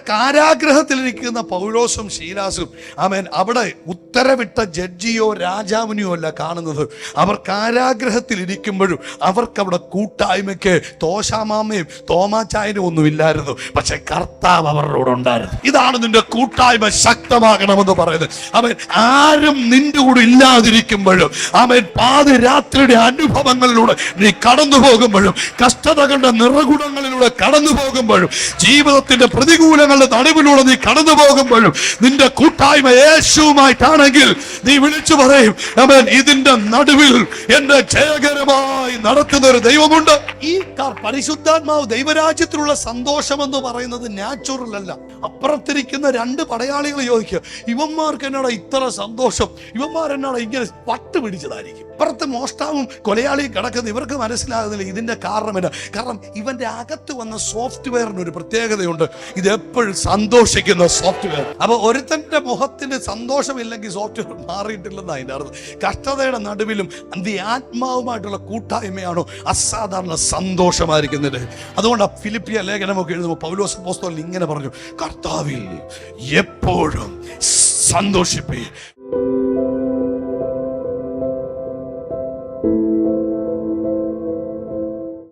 കാരാഗ്രഹത്തിലിരിക്കുന്ന പൗലോസും ശീലാസും ആമേൻ അവിടെ ഉത്തരവിട്ട ജഡ്ജിയോ രാജാവിനെയോ അല്ല കാണുന്നത്. അവർ കാരാഗ്രഹത്തിൽ ഇരിക്കുമ്പോഴും അവർക്കവിടെ കൂട്ടായ്മയ്ക്ക് തോശാമാമയും തോമാച്ചായനും ഒന്നും ഇല്ലായിരുന്നു. പക്ഷെ കർത്താവ് അവരുടെ ഉണ്ടായിരുന്നു. ഇതാണ് നിന്റെ കൂട്ടായ്മ ശക്തമാകണമെന്ന് പറയുന്നത്. അവൻ ആരും നിന്റെ കൂടെ ഇല്ലാതിരിക്കുമ്പോഴും, അവൻ പാതിരാത്രിയുടെ അനുഭവങ്ങളിലൂടെ നീ കടന്നു പോകുമ്പോഴും, കഷ്ടതകളുടെ നിറകുടങ്ങളിലൂടെ കടന്നു പോകുമ്പോഴും, ജീവിതത്തിന്റെ പ്രതികൂലങ്ങളുടെ നടുവിലൂടെ നീ കടന്നു പോകുമ്പോഴും നിന്റെ കൂട്ടായ്മ യേശുവുമായിട്ടാണെങ്കിൽ നീ വിളിച്ചു പറയും, അവൻ ഇതിന്റെ നടുവിൽ എന്നെ ജയകരമായി നടത്തുന്ന ഒരു ദൈവമുണ്ട്. ഈ പരിശുദ്ധാത്മാവ് ദൈവരാജ്യത്തിലുള്ള സന്തോഷം എന്ന് പറയുന്നത് നാച്ചുറൽ അല്ല. അപ്പുറത്തിരിക്കുന്ന രണ്ട് പടയാളികൾ ചോദിക്കുക, ഇവന്മാർക്ക് എന്നാടാ ഇത്ര സന്തോഷം, ഇവന്മാരെന്നാടാ ഇങ്ങനെ പട്ട് പിടിച്ചതായിരിക്കും. അപ്പുറത്ത് മോഷ്ടാവും കൊലയാളിയും കിടക്കുന്ന ഇവർക്ക് മനസ്സിലാകുന്നില്ല ഇതിന്റെ കാരണം എന്നാ. കാരണം ഇവന്റെ അകത്ത് വന്ന സോഫ്റ്റ്വെയറിന് ഒരു പ്രത്യേകതയുണ്ട്, ഇത് എപ്പോഴും സന്തോഷിക്കുന്ന സോഫ്റ്റ്വെയർ. അപ്പൊ ഒരുത്തന്റെ മുഖത്തിന് സന്തോഷമില്ലെങ്കിൽ സോഫ്റ്റ്വെയർ മാറിയിട്ടില്ലെന്ന് അതിന്റെ അർത്ഥം. കഷ്ടതയുടെ നടുവിലും ആത്മാവുമായിട്ടുള്ള കൂട്ടായ്മയാണോ അസാധാരണ സന്തോഷമായിരിക്കുന്നത്. അതുകൊണ്ട് ഫിലിപ്പിയ ലേഖനമൊക്കെ എഴുതുമ്പോൾ പൗലോസ് അപ്പോസ്തലൻ ഇങ്ങനെ പറഞ്ഞു, കർത്താവിൽ എപ്പോഴും സന്തോഷിപ്പീൻ.